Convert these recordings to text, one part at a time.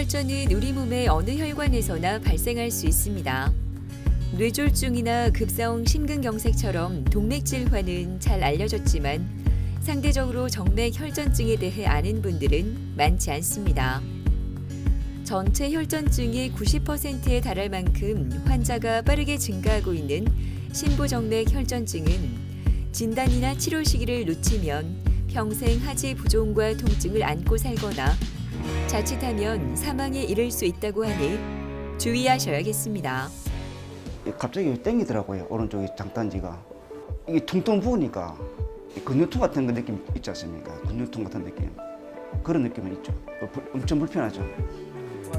혈전은 우리 몸의 어느 혈관에서나 발생할 수 있습니다. 뇌졸중이나 급성 심근경색처럼 동맥질환은 잘 알려졌지만 상대적으로 정맥 혈전증에 대해 아는 분들은 많지 않습니다. 전체 혈전증의 90%에 달할 만큼 환자가 빠르게 증가하고 있는 심부정맥 혈전증은 진단이나 치료 시기를 놓치면 평생 하지 부종과 통증을 안고 살거나 자칫하면 사망에 이를 수 있다고 하니 주의하셔야겠습니다. 갑자기 땡기더라고요. 오른쪽이 장단지가. 이게 퉁퉁 부으니까 근육통 같은 그 느낌 있지 않습니까? 근육통 같은 느낌. 그런 느낌은 있죠. 엄청 불편하죠.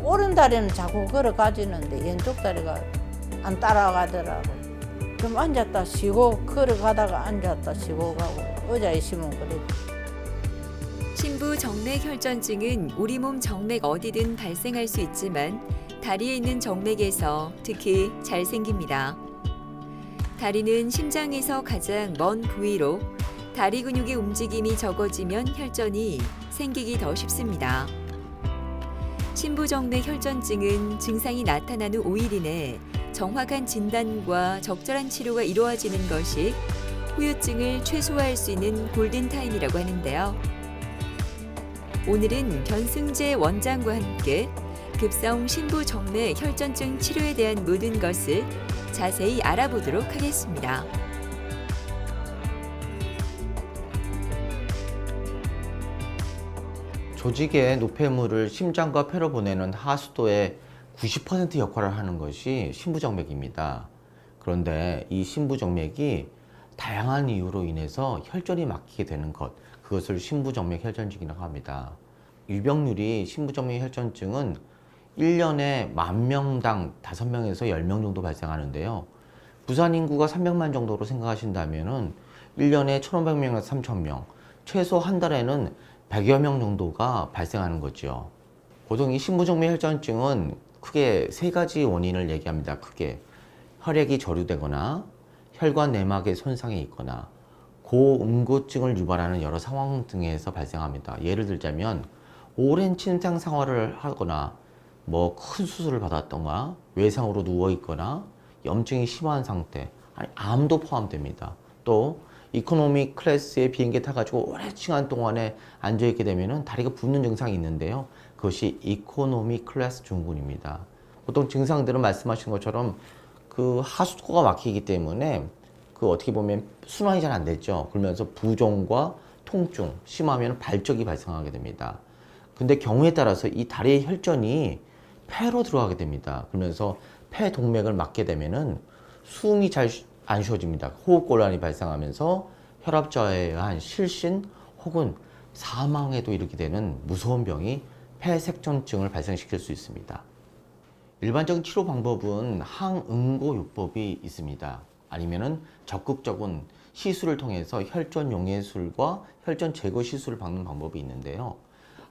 오른 다리는 자꾸 걸어가지는데 왼쪽 다리가 안 따라가더라고. 좀 앉았다 쉬고 걸어가다가 앉았다 쉬고 가고 의자에 있으면 그래. 심부정맥 혈전증은 우리 몸 정맥 어디든 발생할 수 있지만 다리에 있는 정맥에서 특히 잘 생깁니다. 다리는 심장에서 가장 먼 부위로 다리 근육의 움직임이 적어지면 혈전이 생기기 더 쉽습니다. 심부정맥 혈전증은 증상이 나타난 후 5일 이내 정확한 진단과 적절한 치료가 이루어지는 것이 후유증을 최소화할 수 있는 골든타임이라고 하는데요. 오늘은 변승재 원장과 함께 급성 심부정맥 혈전증 치료에 대한 모든 것을 자세히 알아보도록 하겠습니다. 조직의 노폐물을 심장과 폐로 보내는 하수도의 90% 역할을 하는 것이 심부정맥입니다. 그런데 이 심부정맥이 다양한 이유로 인해서 혈전이 막히게 되는 것, 그것을 심부정맥 혈전증이라고 합니다. 유병률이 심부정맥 혈전증은 1년에 10,000명당 5명에서 10명 정도 발생하는데요. 부산 인구가 300만 정도로 생각하신다면 1년에 1,500명에서 3,000명, 최소 한 달에는 100여 명 정도가 발생하는 거죠. 보통 이 심부정맥 혈전증은 크게 3가지 원인을 얘기합니다. 크게 혈액이 저류되거나 혈관 내막에 손상이 있거나 고응고증을 유발하는 여러 상황 등에서 발생합니다. 예를 들자면 오랜 침상 생활을 하거나 큰 수술을 받았던가 외상으로 누워 있거나 염증이 심한 상태, 아니 암도 포함됩니다. 또 이코노미 클래스의 비행기에 타가지고 오랜 시간 동안에 앉아있게 되면 다리가 붓는 증상이 있는데요. 그것이 이코노미 클래스 증후군입니다. 보통 증상들은 말씀하신 것처럼 그 하수도가 막히기 때문에 어떻게 보면 순환이 잘 안 되죠. 그러면서 부종과 통증, 심하면 발적이 발생하게 됩니다. 근데 경우에 따라서 이 다리의 혈전이 폐로 들어가게 됩니다. 그러면서 폐 동맥을 막게 되면은 숨이 잘 안 쉬어집니다. 호흡곤란이 발생하면서 혈압저하에 의한 실신 혹은 사망에도 이르게 되는 무서운 병이 폐색전증을 발생시킬 수 있습니다. 일반적인 치료 방법은 항응고요법이 있습니다. 아니면은 적극적인 시술을 통해서 혈전 용해술과 혈전 제거 시술을 받는 방법이 있는데요.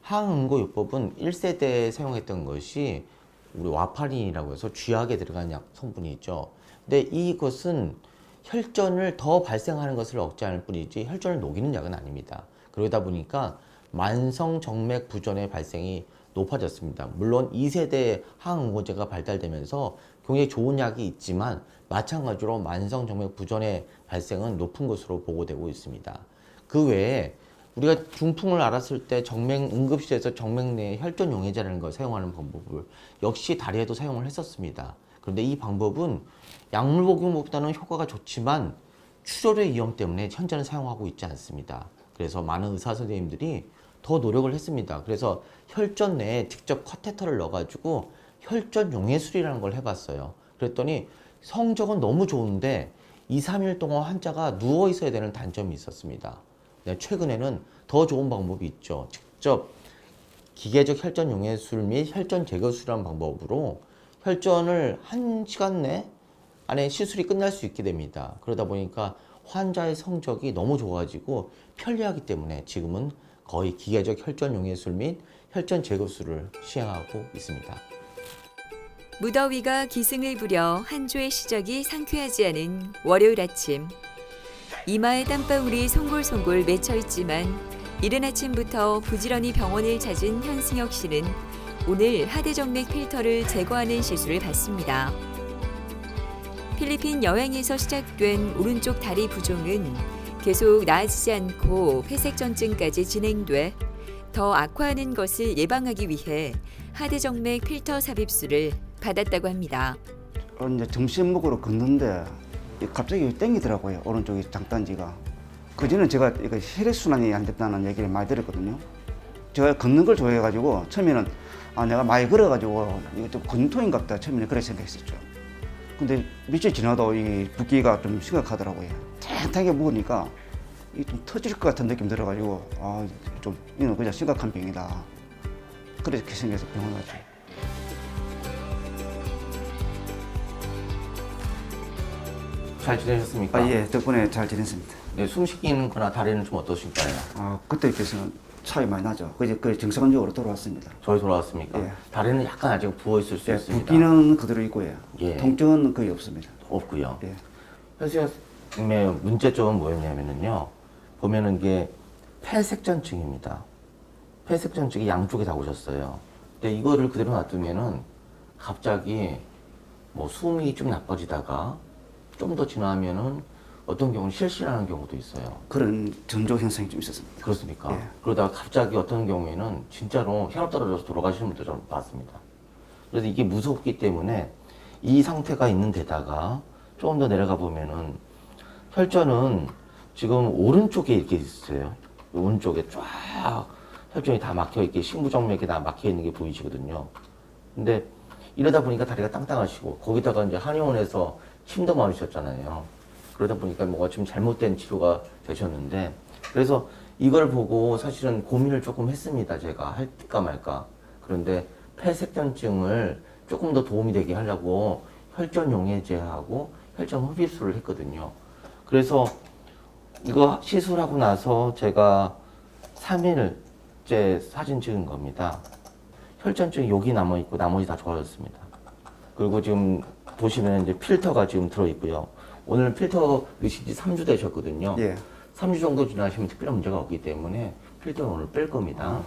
항응고요법은 1세대에 사용했던 것이 우리 와파린이라고 해서 쥐약에 들어간 약 성분이 있죠. 근데 이것은 혈전을 더 발생하는 것을 억제하는 뿐이지 혈전을 녹이는 약은 아닙니다. 그러다 보니까 만성 정맥 부전의 발생이 높아졌습니다. 물론 2세대 항응고제가 발달되면서 굉장히 좋은 약이 있지만 마찬가지로 만성 정맥 부전의 발생은 높은 것으로 보고되고 있습니다. 그 외에 우리가 중풍을 앓았을 때 정맥 응급실에서 정맥 내 혈전 용해제라는 걸 사용하는 방법을 역시 다리에도 사용을 했었습니다. 그런데 이 방법은 약물 복용보다는 효과가 좋지만 출혈의 위험 때문에 현재는 사용하고 있지 않습니다. 그래서 많은 의사 선생님들이 더 노력을 했습니다. 그래서 혈전 내에 직접 카테터를 넣어가지고 혈전 용해술이라는 걸 해봤어요. 그랬더니 성적은 너무 좋은데 2, 3일 동안 환자가 누워 있어야 되는 단점이 있었습니다. 최근에는 더 좋은 방법이 있죠. 직접 기계적 혈전 용해술 및 혈전 제거술이라는 방법으로 혈전을 1시간 안에 시술이 끝날 수 있게 됩니다. 그러다 보니까 환자의 성적이 너무 좋아지고 편리하기 때문에 지금은 거의 기계적 혈전 용해술 및 혈전 제거술을 시행하고 있습니다. 무더위가 기승을 부려 한 주의 시작이 상쾌하지 않은 월요일 아침. 이마에 땀방울이 송골송골 맺혀 있지만 이른 아침부터 부지런히 병원을 찾은 현승혁 씨는 오늘 하대정맥 필터를 제거하는 시술을 받습니다. 필리핀 여행에서 시작된 오른쪽 다리 부종은 계속 나아지지 않고 회색전증까지 진행돼 더 악화하는 것을 예방하기 위해 하대정맥 필터 삽입술을 받았다고 합니다. 이제 점심 먹으러 걷는데 갑자기 땡기더라고요. 오른쪽이 장단지가. 그전에 제가 이거 혈액순환이 안 됐다는 얘기를 많이 들었거든요. 제가 걷는 걸 좋아해가지고 처음에는 내가 많이 걸어가지고 이거 좀 근통인가 보다 처음에는 그렇게 생각했었죠. 근데 며칠 지나도 이 붓기가 좀 심각하더라고요. 탱탱하게 먹으니까 이 좀 터질 것 같은 느낌 들어가지고 좀 이건 그냥 심각한 병이다. 그렇게 생겨서 병원 왔죠. 잘 지내셨습니까? 예, 덕분에 잘 지냈습니다. 네, 숨 쉬기는 거나 다리는 좀 어떠신가요? 그때 비해서는 차이 많이 나죠. 그게 정상적으로 돌아왔습니다. 저희 돌아왔습니까? 예. 다리는 약간 아직 부어 있을 수 예, 있습니다. 붓기는 그대로 있고요. 예. 통증은 거의 없습니다. 없고요. 예. 현수님의 문제점은 뭐였냐면요. 보면은 이게 폐색전증입니다. 폐색전증이 양쪽에 다 오셨어요. 근데 이거를 그대로 놔두면은 갑자기 뭐 숨이 좀 나빠지다가 좀 더 지나면은 어떤 경우는 실신하는 경우도 있어요. 그런 전조 현상이 좀 있었습니다. 그렇습니까? 예. 그러다가 갑자기 어떤 경우에는 진짜로 혈압 떨어져서 돌아가시는 분들 좀 봤습니다. 그래서 이게 무섭기 때문에 이 상태가 있는 데다가 조금 더 내려가 보면은 혈전은 지금 오른쪽에 이렇게 있어요. 오른쪽에 쫙 혈전이 다 막혀 있게 심부정맥에 다 막혀 있는 게 보이시거든요. 근데 이러다 보니까 다리가 땅땅하시고 거기다가 이제 한의원에서 침도 맞으셨잖아요. 그러다 보니까 뭐가 좀 잘못된 치료가 되셨는데 그래서 이걸 보고 사실은 고민을 조금 했습니다. 제가 할까 말까. 그런데 폐색전증을 조금 더 도움이 되게 하려고 혈전 용해제하고 혈전 흡입술을 했거든요. 그래서 이거 시술하고 나서 제가 3일째 사진 찍은 겁니다. 혈전증이 여기 남아있고 나머지 다 좋아졌습니다. 그리고 지금 보시면 이제 필터가 지금 들어있고요. 오늘 필터 넣으신 지 3주 되셨거든요. 예. 3주 정도 지나시면 특별한 문제가 없기 때문에 필터를 오늘 뺄 겁니다.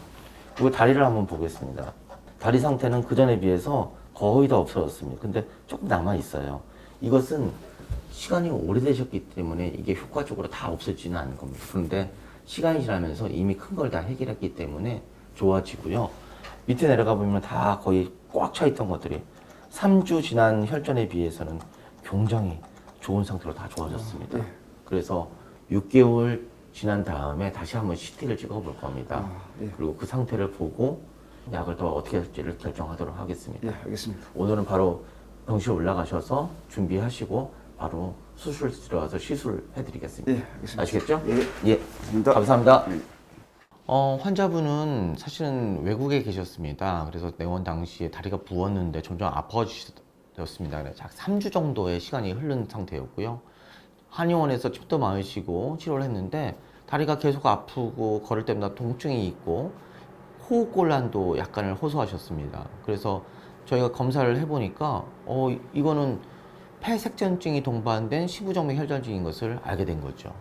그리고 다리를 한번 보겠습니다. 다리 상태는 그 전에 비해서 거의 다 없어졌습니다. 근데 조금 남아있어요. 이것은 시간이 오래되셨기 때문에 이게 효과적으로 다 없어지지는 않을 겁니다. 그런데 시간이 지나면서 이미 큰 걸 다 해결했기 때문에 좋아지고요. 밑에 내려가 보면 다 거의 꽉 차 있던 것들이 3주 지난 혈전에 비해서는 굉장히 좋은 상태로 다 좋아졌습니다. 예. 그래서 6개월 지난 다음에 다시 한번 CT를 찍어볼 겁니다. 예. 그리고 그 상태를 보고 약을 더 어떻게 할지를 결정하도록 하겠습니다. 예, 알겠습니다. 오늘은 바로 병실 올라가셔서 준비하시고 바로 수술 들어가서 시술해드리겠습니다. 예, 알겠습니다. 아시겠죠? 예. 예. 감사합니다. 감사합니다. 예. 환자분은 사실은 외국에 계셨습니다. 그래서 내원 당시에 다리가 부었는데 점점 아파지셨습니다. 그래서 약 3주 정도의 시간이 흐른 상태였고요. 한의원에서 칩도 맞으시고 치료를 했는데 다리가 계속 아프고 걸을 때마다 통증이 있고 호흡곤란도 약간을 호소하셨습니다. 그래서 저희가 검사를 해보니까 이거는 폐색전증이 동반된 심부정맥 혈전증인 것을 알게 된 거죠.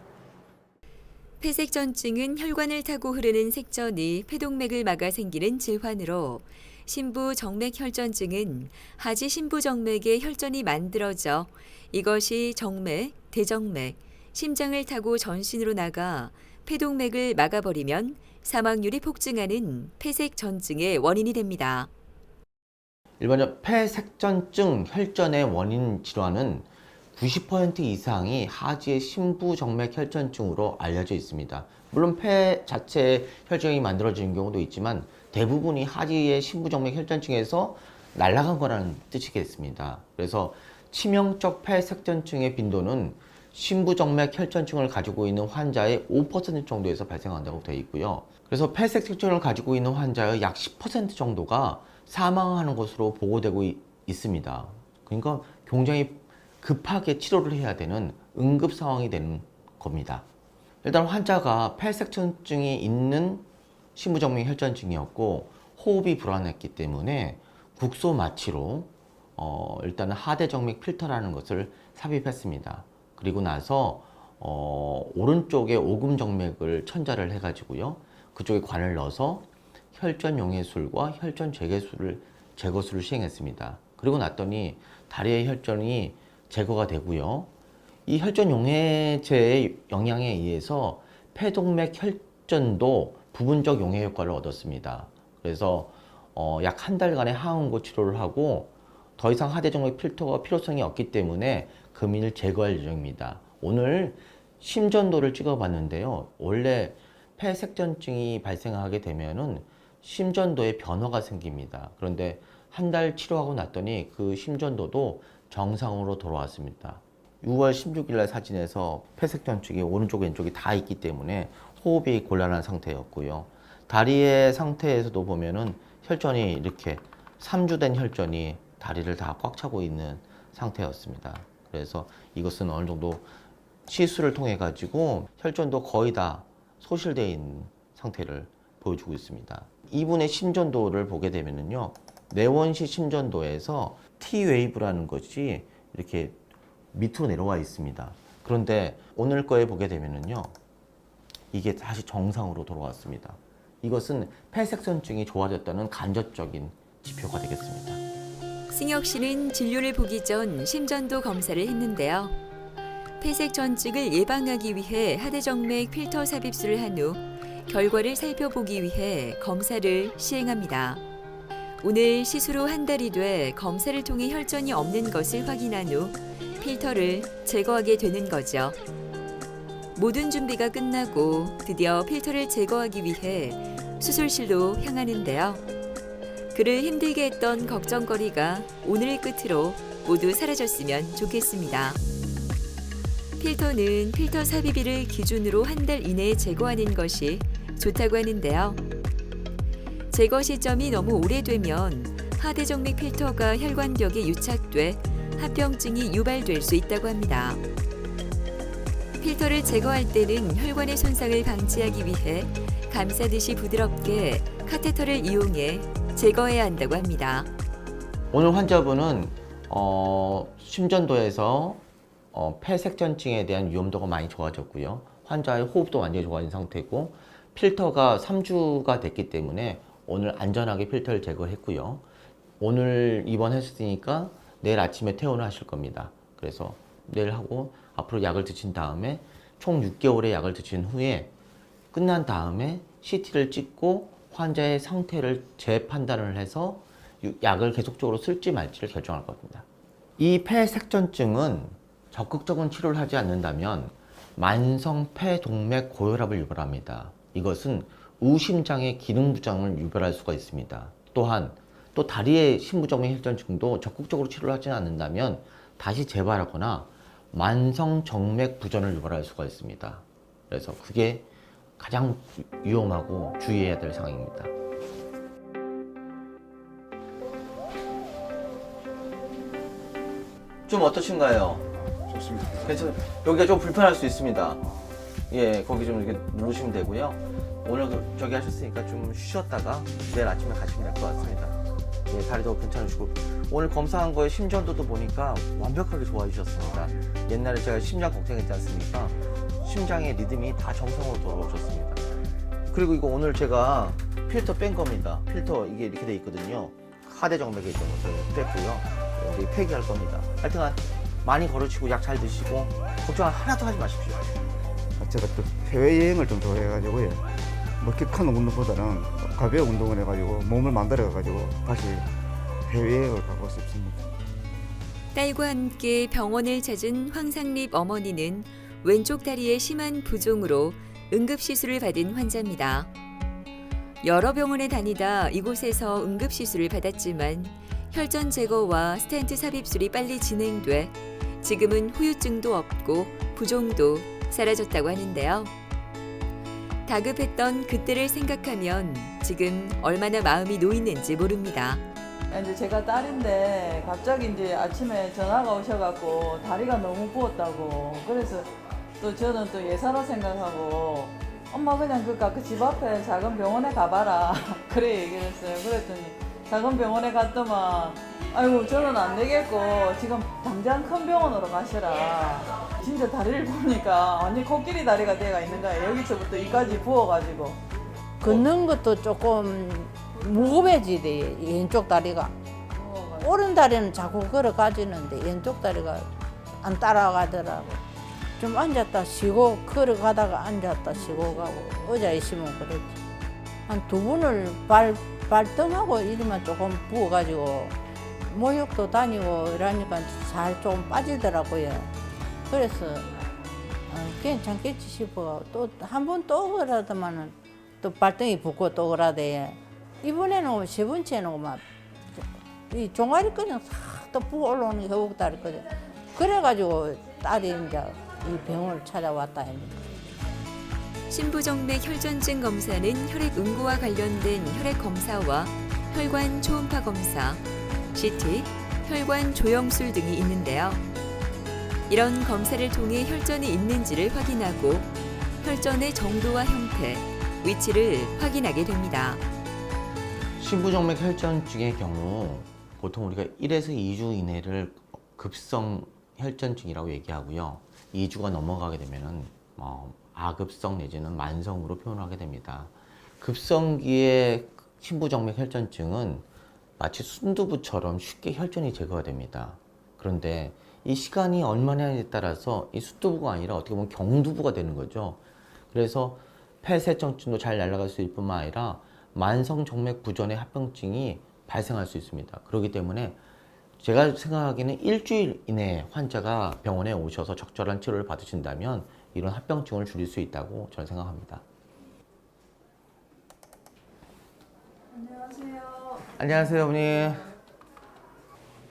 폐색전증은 혈관을 타고 흐르는 색전이 폐동맥을 막아 생기는 질환으로 신부정맥혈전증은 하지 신부정맥에 혈전이 만들어져 이것이 정맥, 대정맥, 심장을 타고 전신으로 나가 폐동맥을 막아버리면 사망률이 폭증하는 폐색전증의 원인이 됩니다. 일반적 폐색전증 혈전의 원인 질환은 90% 이상이 하지의 심부정맥 혈전증으로 알려져 있습니다. 물론 폐 자체에 혈전이 만들어지는 경우도 있지만 대부분이 하지의 심부정맥 혈전증에서 날아간 거라는 뜻이겠습니다. 그래서 치명적 폐색전증의 빈도는 심부정맥 혈전증을 가지고 있는 환자의 5% 정도에서 발생한다고 되어 있고요. 그래서 폐색전증을 가지고 있는 환자의 약 10% 정도가 사망하는 것으로 보고되고 있습니다. 그러니까 굉장히 급하게 치료를 해야 되는 응급 상황이 되는 겁니다. 일단 환자가 폐색전증이 있는 심부정맥 혈전증이었고 호흡이 불안했기 때문에 국소 마취로 일단은 하대정맥 필터라는 것을 삽입했습니다. 그리고 나서 오른쪽에 오금정맥을 천자를 해가지고요. 그쪽에 관을 넣어서 혈전 용해술과 혈전 제거술을 시행했습니다. 그리고 났더니 다리의 혈전이 제거가 되고요. 이 혈전 용해제의 영향에 의해서 폐동맥 혈전도 부분적 용해 효과를 얻었습니다. 그래서 약 한 달간의 항원고 치료를 하고 더 이상 하대정맥 필터가 필요성이 없기 때문에 금일 제거할 예정입니다. 오늘 심전도를 찍어봤는데요. 원래 폐색전증이 발생하게 되면은 심전도에 변화가 생깁니다. 그런데 한 달 치료하고 났더니 그 심전도도 정상으로 돌아왔습니다. 6월 16일 날 사진에서 폐색전증이 오른쪽 왼쪽이 다 있기 때문에 호흡이 곤란한 상태였고요. 다리의 상태에서도 보면은 혈전이 이렇게 3주 된 혈전이 다리를 다 꽉 차고 있는 상태였습니다. 그래서 이것은 어느 정도 시술을 통해 가지고 혈전도 거의 다 소실되어 있는 상태를 보여주고 있습니다. 이분의 심전도를 보게 되면요, 내원시 심전도에서 T웨이브라는 것이 이렇게 밑으로 내려와 있습니다. 그런데 오늘 거에 보게 되면요, 이게 다시 정상으로 돌아왔습니다. 이것은 폐색전증이 좋아졌다는 간접적인 지표가 되겠습니다. 승혁 씨는 진료를 보기 전 심전도 검사를 했는데요. 폐색전증을 예방하기 위해 하대정맥 필터 삽입술을 한 후 결과를 살펴보기 위해 검사를 시행합니다. 오늘 시술 후 한 달이 돼 검사를 통해 혈전이 없는 것을 확인한 후 필터를 제거하게 되는 거죠. 모든 준비가 끝나고 드디어 필터를 제거하기 위해 수술실로 향하는데요. 그를 힘들게 했던 걱정거리가 오늘을 끝으로 모두 사라졌으면 좋겠습니다. 필터는 필터 삽입일을 기준으로 한 달 이내에 제거하는 것이 좋다고 하는데요. 제거 시점이 너무 오래되면 하대정맥 필터가 혈관벽에 유착돼 합병증이 유발될 수 있다고 합니다. 필터를 제거할 때는 혈관의 손상을 방지하기 위해 감싸듯이 부드럽게 카테터를 이용해 제거해야 한다고 합니다. 오늘 환자분은 심전도에서 폐색전증에 대한 위험도가 많이 좋아졌고요. 환자의 호흡도 완전히 좋아진 상태고 필터가 3주가 됐기 때문에 오늘 안전하게 필터를 제거했고요. 오늘 입원했으니까 내일 아침에 퇴원을 하실 겁니다. 그래서 내일 하고 앞으로 약을 드신 다음에 총 6개월의 약을 드신 후에 끝난 다음에 CT를 찍고 환자의 상태를 재판단을 해서 약을 계속적으로 쓸지 말지를 결정할 겁니다. 이 폐색전증은 적극적인 치료를 하지 않는다면 만성 폐동맥 고혈압을 유발합니다. 이것은 우심장의 기능 부정을 유발할 수가 있습니다. 또한 또 다리의 심부정맥 혈전증도 적극적으로 치료를 하지 않는다면 다시 재발하거나 만성 정맥 부전을 유발할 수가 있습니다. 그래서 그게 가장 위험하고 주의해야 될 상황입니다. 좀 어떠신가요? 좋습니다. 괜찮아요. 여기가 좀 불편할 수 있습니다. 예, 거기 좀 이렇게 누르시면 되고요. 오늘 저기 하셨으니까 좀 쉬셨다가 내일 아침에 가시면 될 것 같습니다. 예, 다리도 괜찮으시고 오늘 검사한 거에 심전도도 보니까 완벽하게 좋아지셨습니다. 옛날에 제가 심장 걱정했지 않습니까? 심장의 리듬이 다 정상으로 돌아오셨습니다. 그리고 이거 오늘 제가 필터 뺀 겁니다. 필터 이게 이렇게 돼 있거든요. 하대정맥에 있던 것을 뺐고요. 우리 폐기할 겁니다. 하여튼간 많이 걸으시고 약 잘 드시고 걱정 하나도 하지 마십시오. 제가 또 해외여행을 좀 좋아해가지고요. 뭐 격한 운동보다는 가벼운 운동을 해가지고 몸을 만들어가지고 다시 해외여행을 가고 싶습니다. 딸과 함께 병원을 찾은 황상립 어머니는 왼쪽 다리에 심한 부종으로 응급시술을 받은 환자입니다. 여러 병원에 다니다 이곳에서 응급시술을 받았지만 혈전 제거와 스텐트 삽입술이 빨리 진행돼 지금은 후유증도 없고 부종도 사라졌다고 하는데요. 다급했던 그때를 생각하면 지금 얼마나 마음이 놓이는지 모릅니다. 이제 제가 딸인데 갑자기 이제 아침에 전화가 오셔갖고 다리가 너무 부었다고. 그래서 또 저는 또 예사로 생각하고 엄마 그냥 그 집 앞에 작은 병원에 가봐라. 그래 얘기를 했어요. 그랬더니 작은 병원에 갔더만 아이고 저는 안 되겠고 지금 당장 큰 병원으로 가시라. 진짜 다리를 보니까 완전 코끼리 다리가 되어 있는 거예요. 여기서부터 여기까지 부어가지고. 걷는 것도 조금 무거워지대, 왼쪽 다리가. 오른 다리는 자꾸 걸어가지는데 왼쪽 다리가 안 따라가더라고. 좀 앉았다 쉬고 걸어가다가 앉았다 쉬고 가고 의자에 있으면 그랬지. 한 두 번을 발등하고 이러면 조금 부어가지고 모욕도 다니고 이러니까 살 좀 빠지더라고요. 그래서 괜찮겠지 싶어. 또 한 번 또 그러더만은 또 발등이 붓고 또 그러대. 이번에는 세 번째는 막 이 종아리 그냥 싹또 부어 올라오는 게 허벅다리거든. 그래가지고 딸이 이제 이 병을 찾아왔다 하니까. 신부정맥 혈전증 검사는 혈액 응고와 관련된 혈액 검사와 혈관 초음파 검사, CT, 혈관 조영술 등이 있는데요. 이런 검사를 통해 혈전이 있는지를 확인하고 혈전의 정도와 형태, 위치를 확인하게 됩니다. 신부정맥 혈전증의 경우 보통 우리가 1에서 2주 이내를 급성 혈전증이라고 얘기하고요. 2주가 넘어가게 되면은 아급성 내지는 만성으로 표현하게 됩니다. 급성기의 신부정맥 혈전증은 마치 순두부처럼 쉽게 혈전이 제거가 됩니다. 그런데 이 시간이 얼마냐에 따라서 이 순두부가 아니라 어떻게 보면 경두부가 되는 거죠. 그래서 폐쇄증도 잘 날아갈 수 있을 뿐만 아니라 만성 정맥 부전의 합병증이 발생할 수 있습니다. 그렇기 때문에 제가 생각하기에는 일주일 이내에 환자가 병원에 오셔서 적절한 치료를 받으신다면 이런 합병증을 줄일 수 있다고 저는 생각합니다. 안녕하세요. 안녕하세요, 어머니.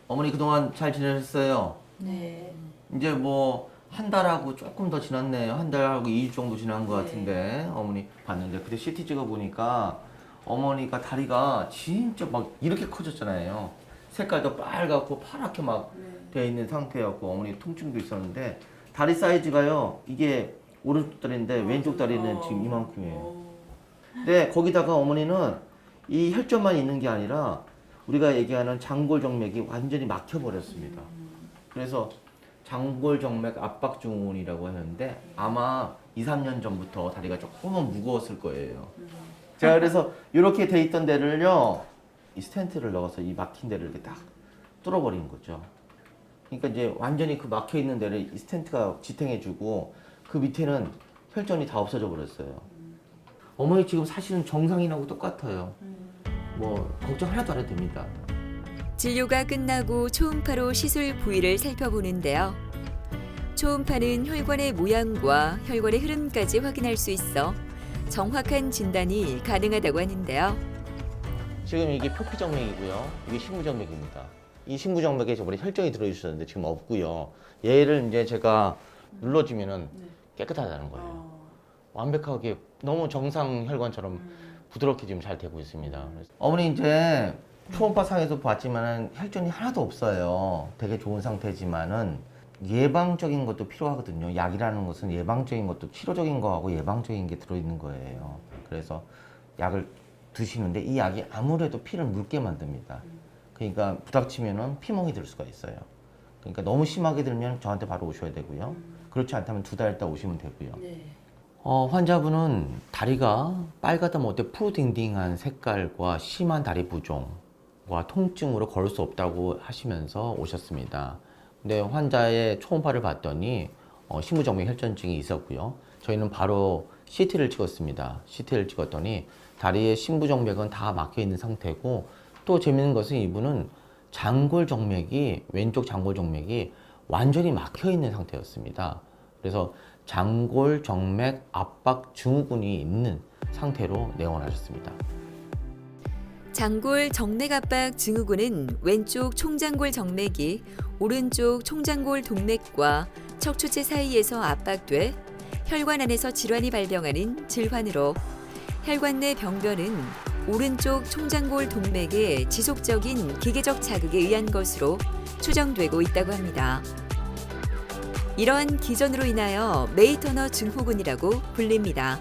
어머니 그동안 잘 지내셨어요? 네. 이제 뭐 한 달하고 조금 더 지났네요. 한 달하고 2주 정도 지난 것 같은데 어머니 봤는데 그때 CT 찍어 보니까 어머니가 다리가 진짜 막 이렇게 커졌잖아요. 색깔도 빨갛고 파랗게 막 되어 있는 상태였고 어머니 통증도 있었는데 다리 사이즈가요. 이게 오른쪽 다리인데 왼쪽 다리는 지금 이만큼이에요. 근데 거기다가 어머니는 이 혈전만 있는 게 아니라 우리가 얘기하는 장골정맥이 완전히 막혀버렸습니다. 그래서 장골정맥 압박증후군이라고 하는데 아마 2, 3년 전부터 다리가 조금은 무거웠을 거예요. 제가 그래서 이렇게 돼 있던 데를요, 이 스텐트를 넣어서 이 막힌 데를 이렇게 딱 뚫어버린 거죠. 그러니까 이제 완전히 그 막혀 있는 데를 이 스텐트가 지탱해주고 그 밑에는 혈전이 다 없어져 버렸어요. 어머니 지금 사실은 정상인하고 똑같아요. 뭐 걱정 하나도 안 해도 됩니다. 진료가 끝나고 초음파로 시술 부위를 살펴보는데요. 초음파는 혈관의 모양과 혈관의 흐름까지 확인할 수 있어 정확한 진단이 가능하다고 하는데요. 지금 이게 표피정맥이고요. 이게 신부정맥입니다. 이 신부정맥에 저번에 혈전이 들어있었는데 지금 없고요. 얘를 이제 제가 눌러주면은 깨끗하다는 거예요. 완벽하게 너무 정상 혈관처럼 부드럽게 지금 잘 되고 있습니다. 어머니 이제 초음파 상에서 봤지만은 혈전이 하나도 없어요. 되게 좋은 상태지만은 예방적인 것도 필요하거든요. 약이라는 것은 예방적인 것도 치료적인 거하고 예방적인 게 들어있는 거예요. 그래서 약을 드시는데 이 약이 아무래도 피를 묽게 만듭니다. 그러니까 부닥치면은 피멍이 들 수가 있어요. 그러니까 너무 심하게 들면 저한테 바로 오셔야 되고요. 그렇지 않다면 2달 있다 오시면 되고요. 환자분은 다리가 빨갛다 못해 푸딩딩한 색깔과 심한 다리 부종과 통증으로 걸을 수 없다고 하시면서 오셨습니다. 근데 환자의 초음파를 봤더니 신부정맥 혈전증이 있었고요. 저희는 바로 CT를 찍었습니다. CT를 찍었더니 다리의 신부정맥은 다 막혀 있는 상태고 또 재밌는 것은 이분은 장골정맥이 왼쪽 장골정맥이 완전히 막혀 있는 상태였습니다. 그래서 장골정맥 압박 증후군이 있는 상태로 내원하셨습니다. 장골 정맥 압박 증후군은 왼쪽 총장골 정맥이 오른쪽 총장골 동맥과 척추체 사이에서 압박돼 혈관 안에서 질환이 발병하는 질환으로 혈관 내 병변은 오른쪽 총장골 동맥의 지속적인 기계적 자극에 의한 것으로 추정되고 있다고 합니다. 이러한 기전으로 인하여 메이터너 증후군이라고 불립니다.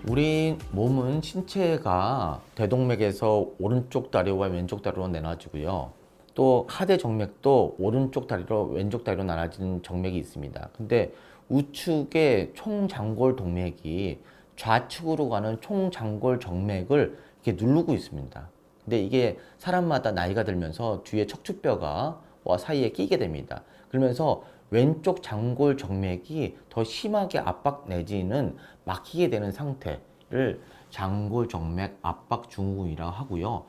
우리 몸은 신체가 대동맥에서 오른쪽 다리와 왼쪽 다리로 나눠지고요. 또 하대 정맥도 오른쪽 다리로 왼쪽 다리로 나눠지는 정맥이 있습니다. 근데 우측의 총장골 동맥이 좌측으로 가는 총장골 정맥을 이렇게 누르고 있습니다. 근데 이게 사람마다 나이가 들면서 뒤에 척추뼈가 사이에 끼게 됩니다. 그러면서 왼쪽 장골 정맥이 더 심하게 압박 내지는 막히게 되는 상태를 장골 정맥 압박 증후군이라고 하고요.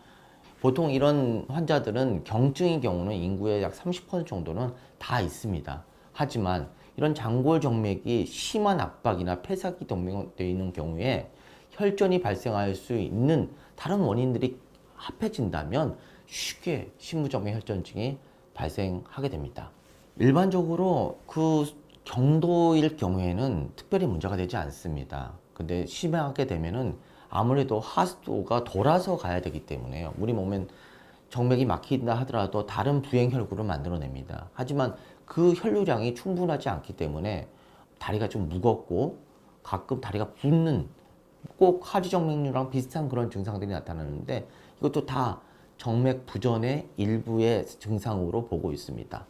보통 이런 환자들은 경증인 경우는 인구의 약 30% 정도는 다 있습니다. 하지만 이런 장골 정맥이 심한 압박이나 폐사기 되어 있는 경우에 혈전이 발생할 수 있는 다른 원인들이 합해진다면 쉽게 심부정맥 혈전증이 발생하게 됩니다. 일반적으로 그 정도일 경우에는 특별히 문제가 되지 않습니다. 근데 심하게 되면은 아무래도 하수도가 돌아서 가야 되기 때문에요. 우리 몸엔 정맥이 막힌다 하더라도 다른 부행 혈구를 만들어냅니다. 하지만 그 혈류량이 충분하지 않기 때문에 다리가 좀 무겁고 가끔 다리가 붓는 꼭 하지정맥류랑 비슷한 그런 증상들이 나타나는데 이것도 다 정맥 부전의 일부의 증상으로 보고 있습니다.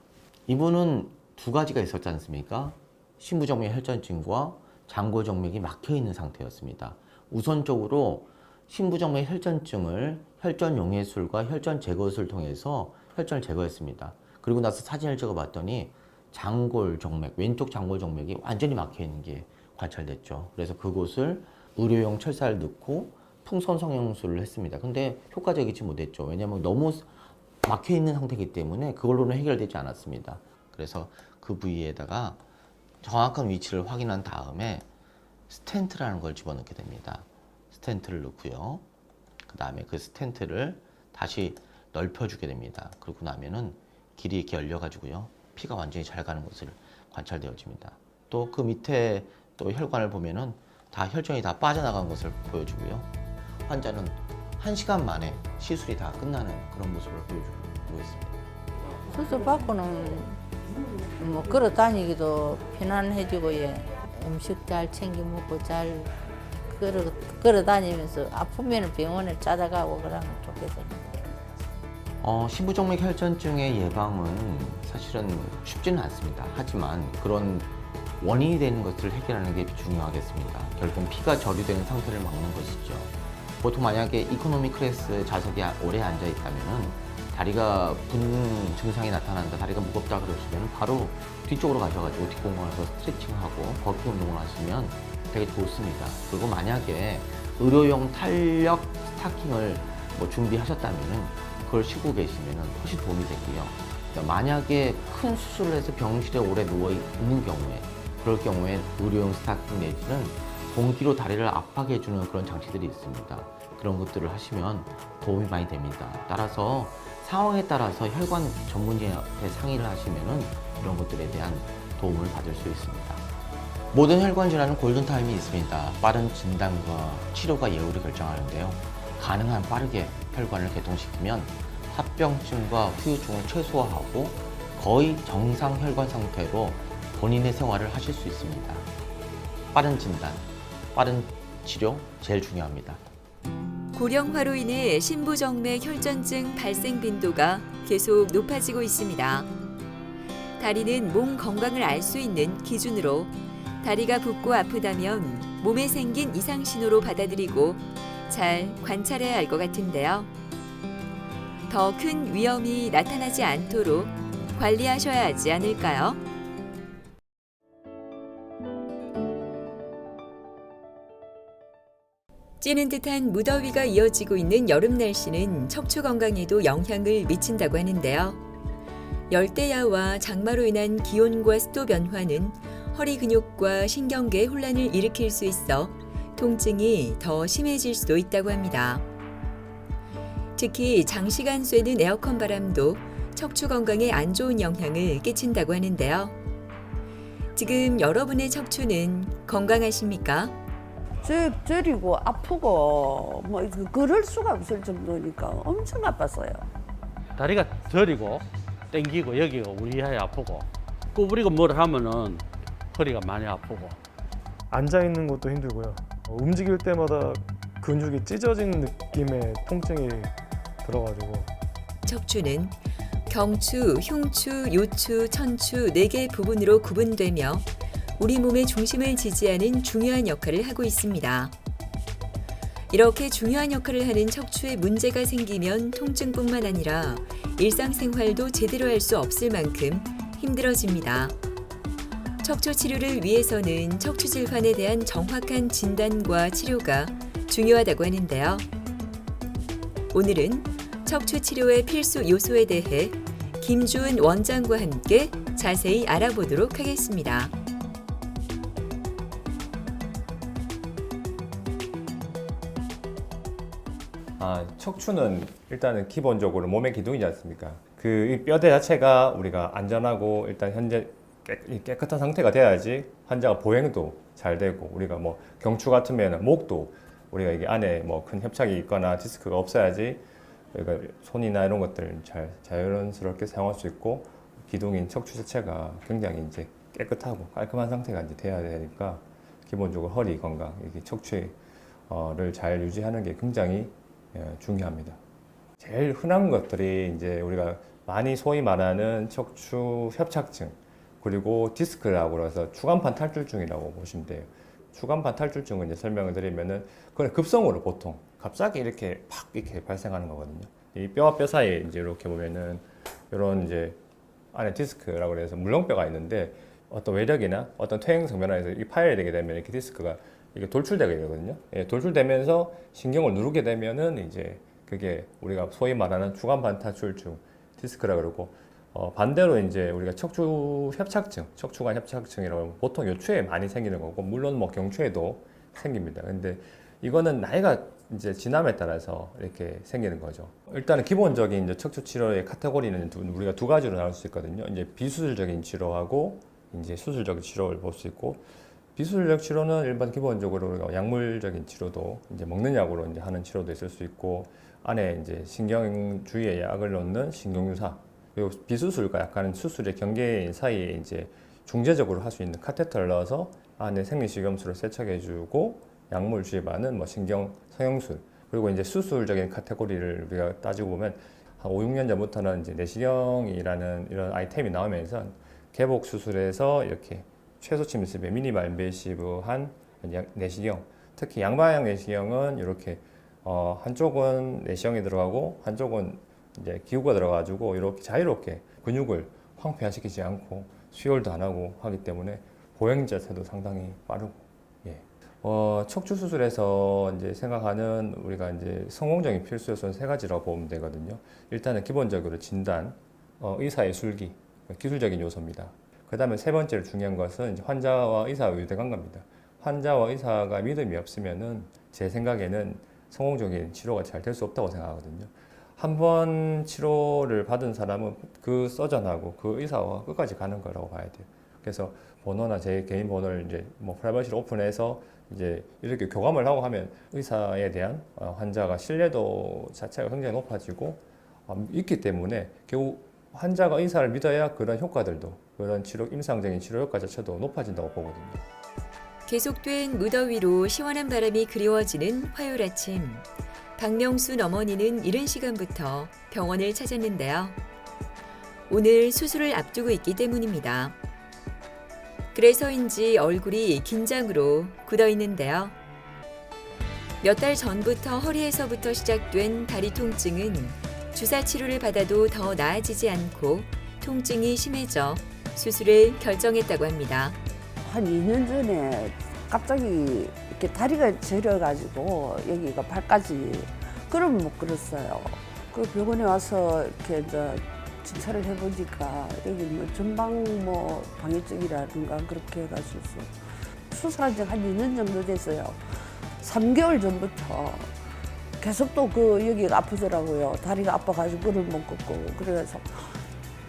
이분은 두 가지가 있었지 않습니까? 심부정맥 혈전증과 장골정맥이 막혀 있는 상태였습니다. 우선적으로 심부정맥 혈전증을 혈전 용해술과 혈전 제거술을 통해서 혈전을 제거했습니다. 그리고 나서 사진을 찍어봤더니 장골정맥, 왼쪽 장골정맥이 완전히 막혀 있는 게 관찰됐죠. 그래서 그곳을 의료용 철사를 넣고 풍선 성형술을 했습니다. 근데 효과적이지 못했죠. 왜냐하면 너무 막혀 있는 상태이기 때문에 그걸로는 해결되지 않았습니다. 그래서 그 부위에다가 정확한 위치를 확인한 다음에 스텐트라는 걸 집어넣게 됩니다. 스텐트를 넣고요. 그 다음에 그 스텐트를 다시 넓혀주게 됩니다. 그러고 나면은 길이 이렇게 열려가지고요. 피가 완전히 잘 가는 것을 관찰되어집니다. 또 그 밑에 또 혈관을 보면은 다 혈전이 다 빠져나간 것을 보여주고요. 환자는 1시간 만에 시술이 다 끝나는 그런 모습을 보여주고 있습니다. 수술 받고는 뭐 걸어 다니기도 편안해지고 예. 음식 잘 챙겨 먹고 잘 걸어 다니면서 아프면 병원을 찾아가고 그러면 좋겠습니다. 심부정맥 혈전증의 예방은 사실은 쉽지는 않습니다. 하지만 그런 원인이 되는 것을 해결하는 게 중요하겠습니다. 결국 피가 저류되는 상태를 막는 것이죠. 보통 만약에 이코노미 클래스 좌석에 오래 앉아 있다면은 다리가 붓는 증상이 나타난다, 다리가 무겁다 그러시면 바로 뒤쪽으로 가셔가지고 뒷공간에서 스트레칭하고 걷기 운동을 하시면 되게 좋습니다. 그리고 만약에 의료용 탄력 스타킹을 준비하셨다면은 그걸 신고 계시면은 훨씬 도움이 되고요. 그러니까 만약에 큰 수술을 해서 병실에 오래 누워 있는 경우에 그럴 경우에 의료용 스타킹 내지는 봉기로 다리를 압박해주는 그런 장치들이 있습니다. 그런 것들을 하시면 도움이 많이 됩니다. 따라서 상황에 따라서 혈관 전문의한테 상의를 하시면은 이런 것들에 대한 도움을 받을 수 있습니다. 모든 혈관 질환은 골든타임이 있습니다. 빠른 진단과 치료가 예후를 결정하는데요. 가능한 빠르게 혈관을 개통시키면 합병증과 후유증을 최소화하고 거의 정상 혈관 상태로 본인의 생활을 하실 수 있습니다. 빠른 진단, 빠른 치료 제일 중요합니다. 고령화로 인해 심부정맥 혈전증 발생 빈도가 계속 높아지고 있습니다. 다리는 몸 건강을 알 수 있는 기준으로 다리가 붓고 아프다면 몸에 생긴 이상 신호로 받아들이고 잘 관찰해야 할 것 같은데요. 더 큰 위험이 나타나지 않도록 관리하셔야 하지 않을까요? 찌는 듯한 무더위가 이어지고 있는 여름 날씨는 척추 건강에도 영향을 미친다고 하는데요. 열대야와 장마로 인한 기온과 습도 변화는 허리 근육과 신경계에 혼란을 일으킬 수 있어 통증이 더 심해질 수도 있다고 합니다. 특히 장시간 쐬는 에어컨 바람도 척추 건강에 안 좋은 영향을 끼친다고 하는데요. 지금 여러분의 척추는 건강하십니까? 저리고 아프고 뭐 걸을 수가 없을 정도니까 엄청 아팠어요. 다리가 저리고 땡기고 여기가 우리하게 아프고 구부리고 뭘 하면은 허리가 많이 아프고 앉아 있는 것도 힘들고요. 움직일 때마다 근육이 찢어지는 느낌의 통증이 들어가지고 척추는 경추, 흉추, 요추, 천추 4개 부분으로 구분되며 우리 몸의 중심을 지지하는 중요한 역할을 하고 있습니다. 이렇게 중요한 역할을 하는 척추에 문제가 생기면 통증뿐만 아니라 일상생활도 제대로 할 수 없을 만큼 힘들어집니다. 척추 치료를 위해서는 척추 질환에 대한 정확한 진단과 치료가 중요하다고 하는데요. 오늘은 척추 치료의 필수 요소에 대해 김주은 원장과 함께 자세히 알아보도록 하겠습니다. 척추는 일단은 기본적으로 몸의 기둥이지 않습니까? 그 뼈대 자체가 우리가 안전하고 일단 현재 깨끗한 상태가 돼야지 환자가 보행도 잘 되고, 우리가 뭐 경추 같으면 목도 우리가 이게 안에 뭐 큰 협착이 있거나 디스크가 없어야지 우리가 손이나 이런 것들을 잘 자연스럽게 사용할 수 있고, 기둥인 척추 자체가 굉장히 이제 깨끗하고 깔끔한 상태가 이제 돼야 되니까 기본적으로 허리 건강, 이게 척추를 잘 유지하는 게 굉장히 중요합니다. 제일 흔한 것들이 이제 우리가 많이 소위 말하는 척추 협착증, 그리고 디스크라고 해서 추간판 탈출증이라고 보시면 돼요. 추간판 탈출증은 이제 설명을 드리면은 그건 급성으로 보통 갑자기 이렇게 팍 이렇게 발생하는 거거든요. 이 뼈와 뼈 사이에 이제 이렇게 보면은 이런 이제 안에 디스크라고 해서 물렁뼈가 있는데, 어떤 외력이나 어떤 퇴행성 변화에서 이 파열되게 되면 이렇게 디스크가 이게 돌출되게 되거든요. 예, 돌출되면서 신경을 누르게 되면은 이제 그게 우리가 소위 말하는 추간판 탈출증, 디스크라 그러고, 반대로 이제 우리가 척추 협착증, 척추관 협착증이라고 하면 보통 요추에 많이 생기는 거고, 물론 뭐 경추에도 생깁니다. 근데 이거는 나이가 이제 지남에 따라서 이렇게 생기는 거죠. 일단은 기본적인 이제 척추 치료의 카테고리는 우리가 두 가지로 나눌 수 있거든요. 이제 비수술적인 치료하고 이제 수술적인 치료를 볼 수 있고, 비수술적 치료는 일반 기본적으로 우리가 약물적인 치료도 이제 먹는 약으로 이제 하는 치료도 있을 수 있고, 안에 이제 신경 주위에 약을 넣는 신경유사, 그리고 비수술과 약간 수술의 경계인 사이에 이제 중재적으로 할 수 있는 카테터를 넣어서 안에 생리식염수를 세척해주고 약물 주입하는 뭐 신경 성형술, 그리고 이제 수술적인 카테고리를 우리가 따지고 보면 한 5, 6년 전부터는 이제 내시경이라는 이런 아이템이 나오면서 개복 수술에서 이렇게 최소치 밀습의 미니멀 인베이시브한 내시경, 특히 양방향 내시경은 이렇게 한쪽은 내시경이 들어가고 한쪽은 이제 기구가 들어가지고 이렇게 자유롭게 근육을 황폐화시키지 않고 수혈도 안 하고 하기 때문에 보행 자체도 상당히 빠르고, 예. 척추 수술에서 이제 생각하는 우리가 이제 성공적인 필수 요소는 세 가지라고 보면 되거든요. 일단은 기본적으로 진단, 의사의 술기, 기술적인 요소입니다. 그 다음에 세 번째로 중요한 것은 이제 환자와 의사의 유대관계입니다. 환자와 의사가 믿음이 없으면은 제 생각에는 성공적인 치료가 잘 될 수 없다고 생각하거든요. 한 번 치료를 받은 사람은 그 서전하고 그 의사와 끝까지 가는 거라고 봐야 돼요. 그래서 번호나 제 개인 번호를 이제 뭐 프라이버시를 오픈해서 이제 이렇게 교감을 하고 하면 의사에 대한 환자가 신뢰도 자체가 굉장히 높아지고 있기 때문에 결국 환자가 의사를 믿어야 그런 효과들도, 그런 치료, 임상적인 치료 효과 자체도 높아진다고 보거든요. 계속된 무더위로 시원한 바람이 그리워지는 화요일 아침. 박명순 어머니는 이른 시간부터 병원을 찾았는데요. 오늘 수술을 앞두고 있기 때문입니다. 그래서인지 얼굴이 긴장으로 굳어 있는데요. 몇 달 전부터 허리에서부터 시작된 다리 통증은 주사 치료를 받아도 더 나아지지 않고 통증이 심해져 수술을 결정했다고 합니다. 한 2년 전에 갑자기 이렇게 다리가 저려가지고 여기가 발까지 걸으면 못 걸었어요. 그 병원에 와서 이렇게 이제 진찰을 해보니까 여기 뭐 전방 뭐 방해증이라든가 그렇게 해가지고 수술한 지 한 2년 정도 됐어요. 3개월 전부터 계속 또 그 여기가 아프더라고요. 다리가 아파가지고 걸으면 못 걷고. 그래서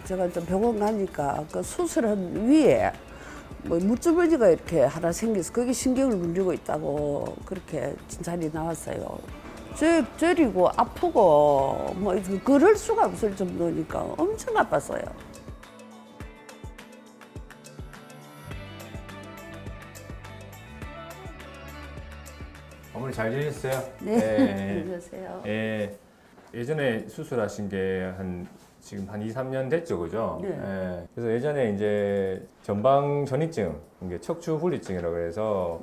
제가 좀 병원 가니까 그 수술한 위에 뭐 물주머니가 이렇게 하나 생겨서 거기 신경을 눌리고 있다고 그렇게 진찰이 나왔어요. 저리고 아프고 뭐 걸을 수가 없을 정도니까 엄청 아팠어요. 어머니 잘 지내셨어요? 네, 안녕하세요. 예전에 수술하신 게 한 지금 한 2, 3년 됐죠, 그죠? 네. 예. 그래서 예전에 이제 전방 전이증, 이게 척추 분리증이라고 해서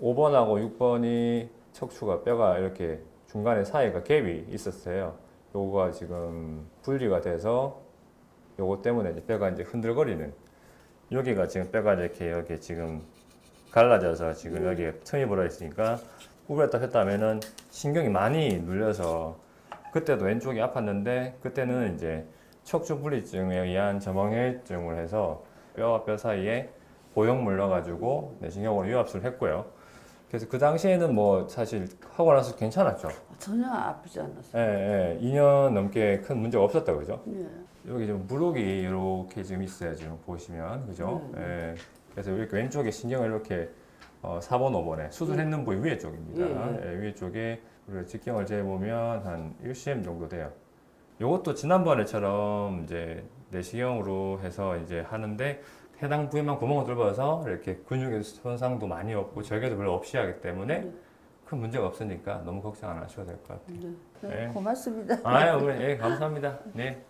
5번하고 6번이 척추가 뼈가 이렇게 중간에 사이가 갭이 있었어요. 요거가 지금 분리가 돼서 요거 때문에 이제 뼈가 이제 흔들거리는, 여기가 지금 뼈가 이렇게 여기 지금 갈라져서 지금 여기에 틈이 벌어 있으니까 구부렸다 폈다 하면은 신경이 많이 눌려서 그때도 왼쪽이 아팠는데, 그때는 이제 척추 분리증에 의한 저방혈증을 해서 뼈와 뼈 사이에 보형물 넣어가지고 내시경으로 유압수를 했고요. 그래서 그 당시에는 뭐 사실 하고 나서 괜찮았죠. 전혀 아프지 않았어요. 예, 예. 2년 넘게 큰 문제가 없었다, 그죠? 네. 여기 좀 무록이 이렇게 지금 있어요, 지금 보시면, 그죠? 예. 그래서 이렇게 왼쪽에 신경을 이렇게 4번, 5번에 수술했는 부위 위에 쪽입니다. 예, 위에 쪽에 우리가 직경을 재보면 한 1cm 정도 돼요. 이것도 지난번에처럼 이제 내시경으로 해서 이제 하는데 해당 부위만 구멍을 뚫어서 이렇게 근육의 손상도 많이 없고 절개도 별로 없이 하기 때문에 큰 문제가 없으니까 너무 걱정 안 하셔도 될 것 같아요. 네. 고맙습니다. 아유, 예, 감사합니다. 네.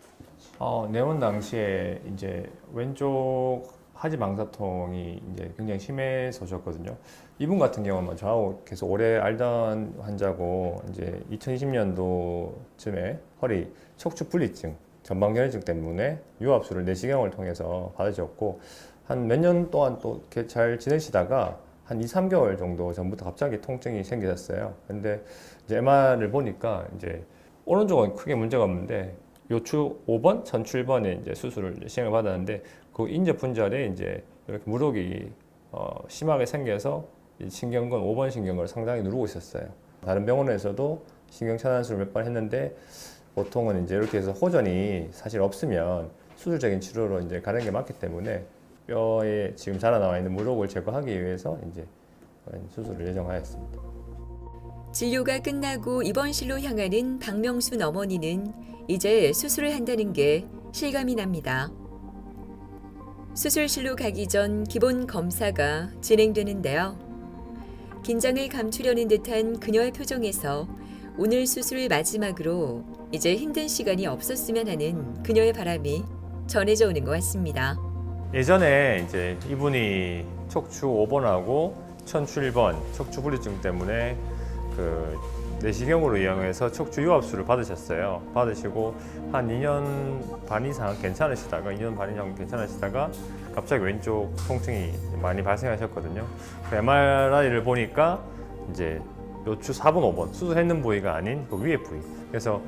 내원 당시에 이제 왼쪽 하지 망사통이 이제 굉장히 심해서 오셨거든요. 이분 같은 경우는 저하고 계속 오래 알던 환자고, 이제 2020년도쯤에 허리 척추 분리증, 전방결혈증 때문에 유압수를 내시경을 통해서 받으셨고, 한 몇 년 동안 또 이렇게 잘 지내시다가 한 2, 3개월 정도 전부터 갑자기 통증이 생기셨어요. 근데 이제 MR을 보니까 이제 오른쪽은 크게 문제가 없는데 요추 5번, 전추 1번에 이제 수술을 시행을 받았는데, 그 인접 분절에 이제 이렇게 무록이 심하게 생겨서 이 신경근 5번 신경을 상당히 누르고 있었어요. 다른 병원에서도 신경 차단술을 몇 번 했는데 보통은 이제 이렇게 해서 호전이 사실 없으면 수술적인 치료로 이제 가는 게 맞기 때문에 뼈에 지금 자라나와 있는 무록을 제거하기 위해서 이제 수술을 예정하였습니다. 진료가 끝나고 입원실로 향하는 박명순 어머니는 이제 수술을 한다는 게 실감이 납니다. 수술실로 가기 전 기본 검사가 진행되는데요. 긴장을 감추려는 듯한 그녀의 표정에서 오늘 수술을 마지막으로 이제 힘든 시간이 없었으면 하는 그녀의 바람이 전해져 오는 것 같습니다. 예전에 이제 이분이 척추 5번하고 천추 1번 척추 분리증 때문에 그 내시경으로 이용해서 척추 유압수를 받으셨어요. 받으시고 한 2년 반 이상 괜찮으시다가 갑자기 왼쪽 통증이 많이 발생하셨거든요. 그 MRI를 보니까 이제 요추 4번, 5번 수술했는 부위가 아닌 그 위에 부위. 그래서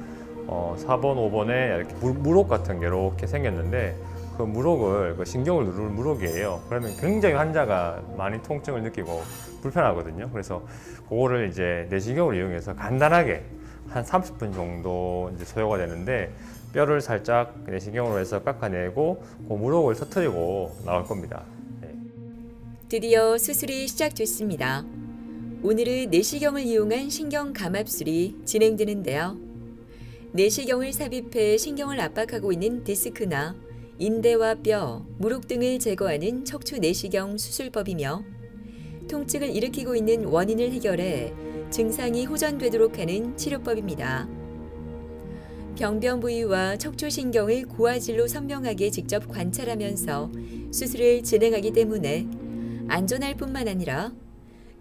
4번, 5번에 이렇게 무록 같은 게 이렇게 생겼는데, 그 무록을, 그 신경을 누르는 무록이에요. 그러면 굉장히 환자가 많이 통증을 느끼고 불편하거든요. 그래서 그거를 이제 내시경을 이용해서 간단하게 한 30분 정도 이제 소요가 되는데, 뼈를 살짝 내시경으로 해서 깎아내고 그 무록을 터뜨리고 나올 겁니다. 네. 드디어 수술이 시작됐습니다. 오늘은 내시경을 이용한 신경 감압술이 진행되는데요. 내시경을 삽입해 신경을 압박하고 있는 디스크나 인대와 뼈, 무록 등을 제거하는 척추 내시경 수술법이며, 통증을 일으키고 있는 원인을 해결해 증상이 호전되도록 하는 치료법입니다. 병변 부위와 척추신경을 고화질로 선명하게 직접 관찰하면서 수술을 진행하기 때문에 안전할 뿐만 아니라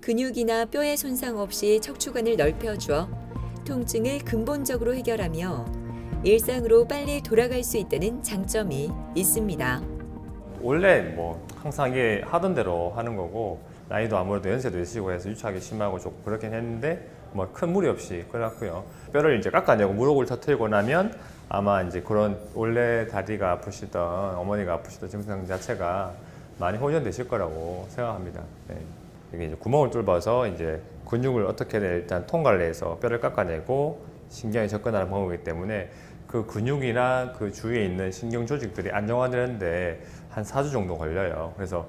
근육이나 뼈의 손상 없이 척추관을 넓혀주어 통증을 근본적으로 해결하며 일상으로 빨리 돌아갈 수 있다는 장점이 있습니다. 원래 뭐 항상 이게 하던 대로 하는 거고, 나이도 아무래도 연세도 있으시고 해서 유착이 심하고 조금 그렇긴 했는데 뭐 큰 무리 없이 끝났고요. 뼈를 이제 깎아내고 무록을 터뜨리고 나면 아마 이제 그런 원래 다리가 아프시던 어머니가 아프시던 증상 자체가 많이 호전되실 거라고 생각합니다. 네. 이게 이제 구멍을 뚫어서 이제 근육을 어떻게든 일단 통과를 해서 뼈를 깎아내고 신경이 접근하는 방법이기 때문에 그 근육이나 그 주위에 있는 신경 조직들이 안정화되는데 한 4주 정도 걸려요. 그래서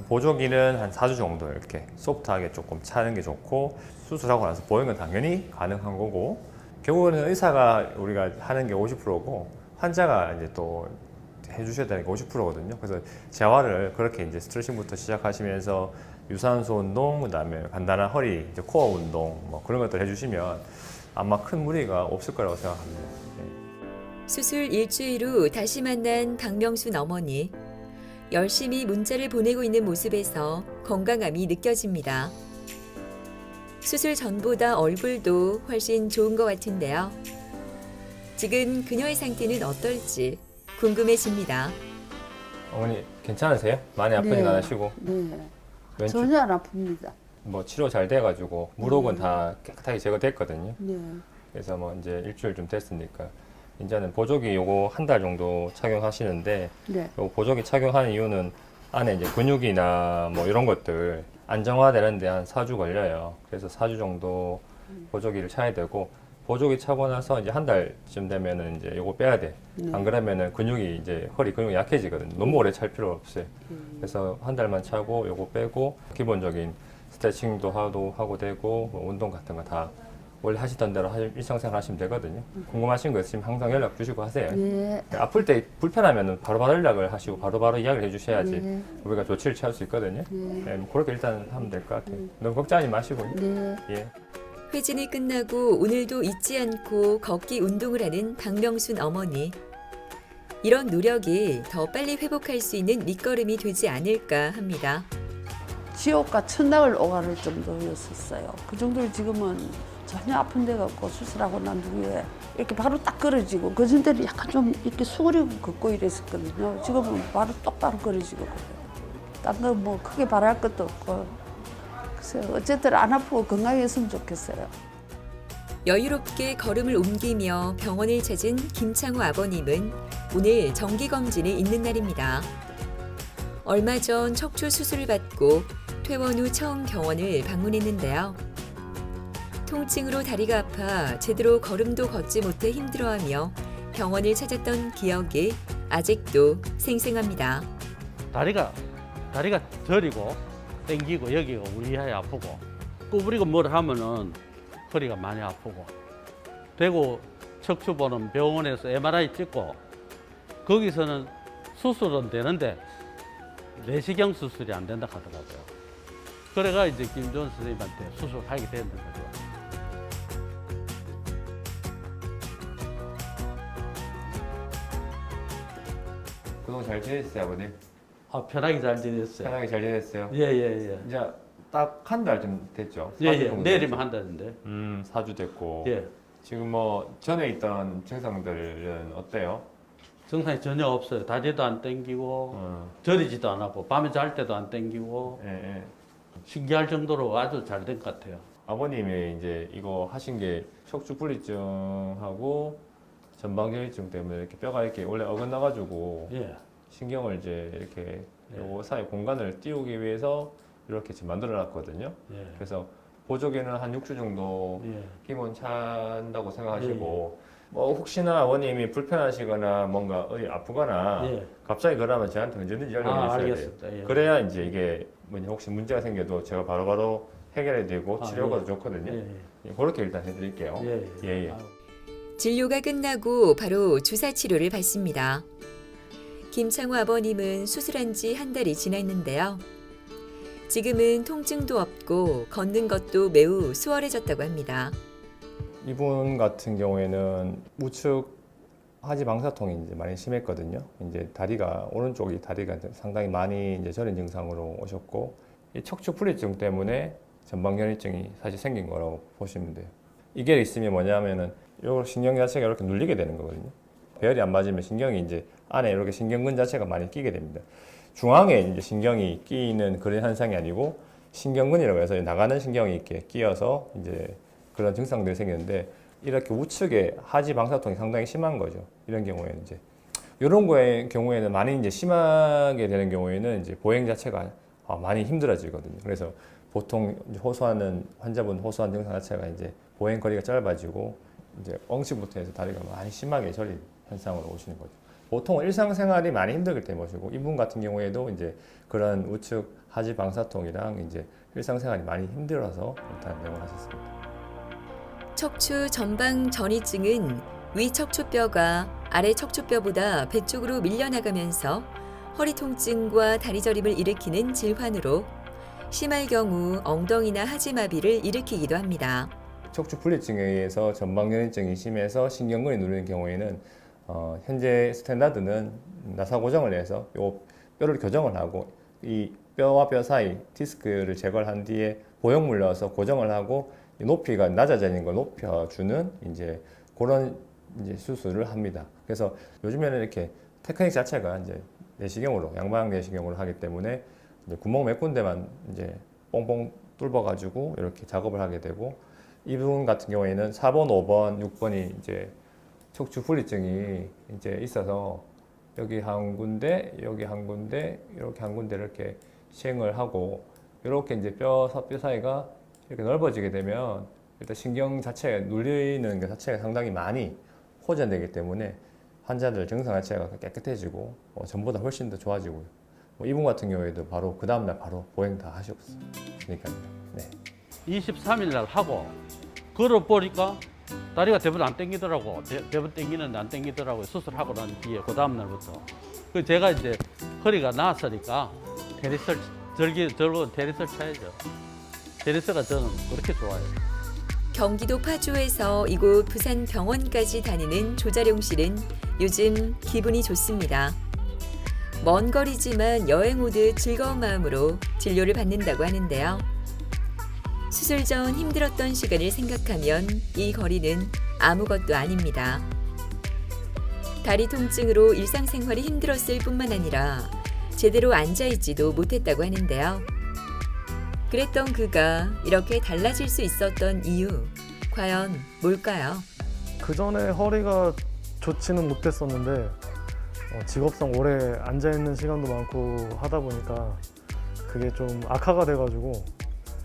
보조기는 한 4주 정도 이렇게 소프트하게 조금 차는 게 좋고, 수술하고 나서 보행은 당연히 가능한 거고, 결국은 의사가 우리가 하는 게 50%고 환자가 이제 또 해주셔야 되는 게 50%거든요. 그래서 재활을 그렇게 이제 스트레칭부터 시작하시면서 유산소 운동, 그다음에 간단한 허리, 이제 코어 운동 뭐 그런 것들 해주시면 아마 큰 무리가 없을 거라고 생각합니다. 네. 수술 일주일 후 다시 만난 박명순 어머니. 열심히 문자를 보내고 있는 모습에서 건강함이 느껴집니다. 수술 전보다 얼굴도 훨씬 좋은 것 같은데요. 지금 그녀의 상태는 어떨지 궁금해집니다. 어머니 괜찮으세요? 많이 아프진 네. 않으시고 네. 왼쪽 전혀 안 아픕니다. 뭐 치료 잘 돼가지고 물혹은 다 깨끗하게 제거됐거든요. 네. 그래서 뭐 이제 일주일 좀 됐으니까 이제는 보조기 요거 한 달 정도 착용하시는데 네. 요 보조기 착용하는 이유는 안에 이제 근육이나 뭐 이런 것들 안정화되는데 한 4주 걸려요. 그래서 4주 정도 보조기를 차야 되고 보조기 차고 나서 이제 한 달쯤 되면은 이제 요거 빼야 돼. 안 그러면은 근육이 이제 허리 근육이 약해지거든요. 너무 오래 찰 필요 없어요. 그래서 한 달만 차고 요거 빼고 기본적인 스트레칭도 하고 되고 뭐 운동 같은 거 다 원래 하시던 대로 일상생활 하시면 되거든요. 궁금하신 거 있으면 항상 연락 주시고 하세요. 네. 아플 때 불편하면 바로바로 연락을 하시고 바로바로 이야기를 해주셔야지 네. 우리가 조치를 취할 수 있거든요. 네. 네, 뭐 그렇게 일단 하면 될 것 같아요. 너무 걱정하지 마시고요. 네. 예. 회진이 끝나고 오늘도 잊지 않고 걷기 운동을 하는 박명순 어머니. 이런 노력이 더 빨리 회복할 수 있는 밑거름이 되지 않을까 합니다. 지옥과 천당을 오가는 정도였었어요. 그 정도로 지금은 전혀 아픈 데가 없고 수술하고 난 뒤에 이렇게 바로 딱 걸어지고 그 전에는 약간 좀 이렇게 수그리고 걷고 이랬었거든요. 지금은 바로 똑바로 걸어지고 그래요. 딴 거 뭐 크게 바랄 것도 없고 그래서 어쨌든 안 아프고 건강했으면 좋겠어요. 여유롭게 걸음을 옮기며 병원을 찾은 김창호 아버님은 오늘 정기검진이 있는 날입니다. 얼마 전 척추 수술을 받고 퇴원 후 처음 병원을 방문했는데요. 통증으로 다리가 아파 제대로 걸음도 걷지 못해 힘들어하며 병원을 찾았던 기억이 아직도 생생합니다. 다리가 저리고 땡기고 여기가 우리하게 아프고 구부리고 뭘 하면은 허리가 많이 아프고 대구 척추 보는 병원에서 MRI 찍고 거기서는 수술은 되는데 내시경 수술이 안 된다 하더라고요. 그래가 이제 김조은 선생님한테 수술하게 되는 거죠. 그동안 잘 지내셨어요, 아버님? 편하게 잘 지냈어요. 편하게 잘 지냈어요? 예예예. 이제 딱 한 달쯤 됐죠? 예예. 4주 정도 내일이면 됐죠? 한다는데. 4주 됐고 예. 지금 뭐 전에 있던 증상들은 어때요? 증상이 전혀 없어요. 다리도 안 땡기고 저리지도 안 하고 밤에 잘 때도 안 땡기고 예, 예. 신기할 정도로 아주 잘 된 것 같아요. 아버님이 이제 이거 하신 게 척추 분리증하고 전방경화증 때문에 이렇게 뼈가 이렇게 원래 어긋나가지고 예. 신경을 이제 이렇게 예. 요 사이 공간을 띄우기 위해서 이렇게 지금 만들어놨거든요. 예. 그래서 보조기는 한 6주 정도 예. 기본 찬다고 생각하시고 뭐 혹시나 아버님이 불편하시거나 뭔가 어디 아프거나 예. 갑자기 그러면 저한테 언제든지 연락해 주셔야 돼요. 알겠습니다. 예. 그래야 이제 이게 뭐냐 혹시 문제가 생겨도 제가 바로바로 해결해 드리고 아, 치료가 예. 좋거든요. 예. 예, 그렇게 일단 해드릴게요. 예. 예, 예. 아유. 진료가 끝나고 바로 주사 치료를 받습니다. 김창호 아버님은 수술한 지 한 달이 지났는데요. 지금은 통증도 없고 걷는 것도 매우 수월해졌다고 합니다. 이분 같은 경우에는 우측 하지 방사통이 이제 많이 심했거든요. 이제 다리가 오른쪽이 다리가 상당히 많이 이제 저린 증상으로 오셨고 이 척추 분리증 때문에 전방견이증이 사실 생긴 거라고 보시면 돼요. 이게 있으면 뭐냐면은 요 신경 자체가 이렇게 눌리게 되는 거거든요. 배열이 안 맞으면 신경이 이제 안에 이렇게 신경근 자체가 많이 끼게 됩니다. 중앙에 이제 신경이 끼는 그런 현상이 아니고 신경근이라고 해서 나가는 신경이 이렇게 끼어서 이제 그런 증상들이 생기는데 이렇게 우측에 하지 방사통이 상당히 심한 거죠. 이런 경우에는 이제 이런 거의 경우에는 많이 이제 심하게 되는 경우에는 이제 보행 자체가 많이 힘들어지거든요. 그래서 보통 이제 호소하는 환자분 호소한 증상 자체가 이제 보행 거리가 짧아지고 이제 엉치부터 해서 다리가 많이 심하게 저린 현상으로 오시는 거죠. 보통 일상생활이 많이 힘들기 때문에 오시고 이분 같은 경우에도 이제 그런 우측 하지 방사통이랑 이제 일상생활이 많이 힘들어서 일단 내원하셨습니다. 척추 전방 전이증은 위 척추뼈가 아래 척추뼈보다 배 쪽으로 밀려나가면서 허리 통증과 다리 저림을 일으키는 질환으로 심할 경우 엉덩이나 하지마비를 일으키기도 합니다. 척추 분리증에 의해서 전방견이증이 심해서 신경근이 누르는 경우에는 현재 스탠다드는 나사 고정을 해서 요 뼈를 교정을 하고 이 뼈와 뼈 사이 디스크를 제거를 한 뒤에 보형물 넣어서 고정을 하고 이 높이가 낮아져 있는 걸 높여주는 이제 그런 이제 수술을 합니다. 그래서 요즘에는 이렇게 테크닉 자체가 이제 내시경으로 양방 내시경으로 하기 때문에 이제 구멍 몇 군데만 이제 뽕뽕 뚫어가지고 이렇게 작업을 하게 되고 이분 같은 경우에는 4번, 5번, 6번이 이제 척추 분리증이 이제 있어서 여기 한 군데, 여기 한 군데, 이렇게 한 군데 이렇게 시행을 하고 이렇게 이제 뼈 사이가 이렇게 넓어지게 되면 일단 신경 자체가 눌리는 게 자체가 상당히 많이 호전되기 때문에 환자들 증상 자체가 깨끗해지고 전보다 훨씬 더 좋아지고요. 이분 같은 경우에도 바로 그 다음날 바로 보행 다 하셨으니까요. 네. 23일 날 하고 걸어보니까 다리가 대부분 안 당기더라고. 대부분 당기는데 안 당기더라고요. 수술하고 난 뒤에 그 다음 날부터. 그 제가 이제 허리가 나았으니까 테니스를 저런 테니스를 쳐야죠. 테니스가 저는 그렇게 좋아요. 경기도 파주에서 이곳 부산 병원까지 다니는 조자룡 씨는 요즘 기분이 좋습니다. 먼 거리지만 여행 오듯 즐거운 마음으로 진료를 받는다고 하는데요. 수술 전 힘들었던 시간을 생각하면 이 거리는 아무것도 아닙니다. 다리 통증으로 일상생활이 힘들었을 뿐만 아니라 제대로 앉아있지도 못했다고 하는데요. 그랬던 그가 이렇게 달라질 수 있었던 이유, 과연 뭘까요? 그 전에 허리가 좋지는 못했었는데 직업상 오래 앉아 있는 시간도 많고 하다 보니까 그게 좀 악화가 돼가지고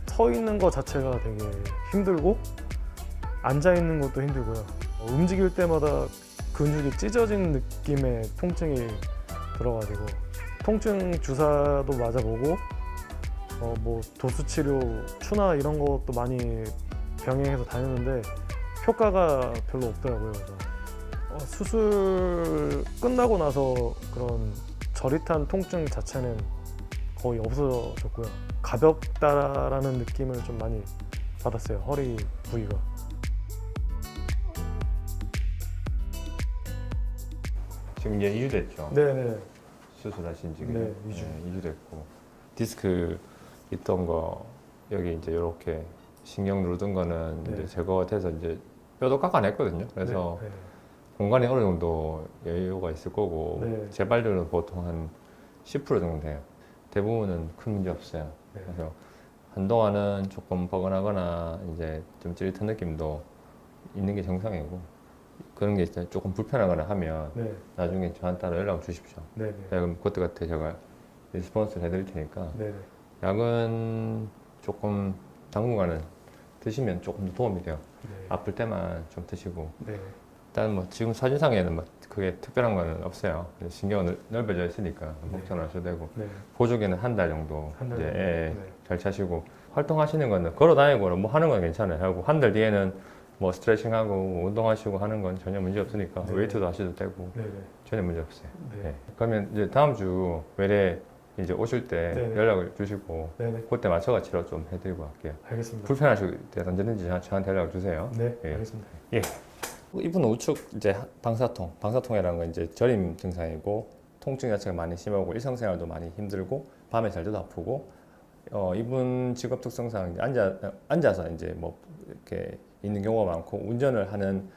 서 있는 것 자체가 되게 힘들고 앉아 있는 것도 힘들고요. 움직일 때마다 근육이 찢어지는 느낌의 통증이 들어가지고 통증 주사도 맞아보고 뭐 도수 치료, 추나 이런 것도 많이 병행해서 다녔는데 효과가 별로 없더라고요. 그래서 수술 끝나고 나서 그런 저릿한 통증 자체는 거의 없어졌고요. 가볍다라는 느낌을 좀 많이 받았어요. 허리 부위가. 지금 이제 2주 됐죠. 네네. 수술하신 지가 네, 2주. 2주 됐고 디스크 있던 거 여기 이제 이렇게 신경 누르던 거는 네. 이제 제거가 돼서 이제 뼈도 깎아냈거든요. 그래서 네, 공간에 어느 정도 여유가 있을 거고 네. 재발률은 보통 한 10% 정도 돼요. 대부분은 큰 문제 없어요. 네. 그래서 한동안은 조금 뻐근하거나 이제 좀 찌릿한 느낌도 있는 게 정상이고 그런 게 이제 조금 불편하거나 하면 네. 나중에 저한테 따로 연락을 주십시오. 네네. 그럼 그때 같아 제가 리스폰스를 해드릴 테니까 네네. 약은 조금 당분간은 드시면 조금 더 도움이 돼요. 네. 아플 때만 좀 드시고 네. 일단 뭐 지금 사진상에는 뭐 그게 특별한 거는 없어요. 신경은 넓어져 있으니까 네. 걱정 안 하셔도 되고 네. 보조개는 한 달 정도 한달 이제 정도? 예, 네. 잘 차시고 활동하시는 거는 걸어 다니고 뭐 하는 건 괜찮아요. 하고 한 달 뒤에는 뭐 스트레칭하고 운동하시고 하는 건 전혀 문제 없으니까 네. 웨이트도 하셔도 되고 네네. 전혀 문제 없어요. 네. 예. 그러면 이제 다음 주 외래 이제 오실 때 네네. 연락을 주시고 네네. 그때 맞춰가 치료 좀 해드리고 갈게요. 알겠습니다. 불편하실 때 언제든지 저한테 연락을 주세요. 네. 예. 알겠습니다. 이분은 우측 이제 방사통이라는 건 이제 저림 증상이고 통증 자체가 많이 심하고 일상생활도 많이 힘들고 밤에 잘 때도 아프고 이분 직업 특성상 이제 앉아서 이제 뭐 이렇게 있는 경우가 많고 운전을 하는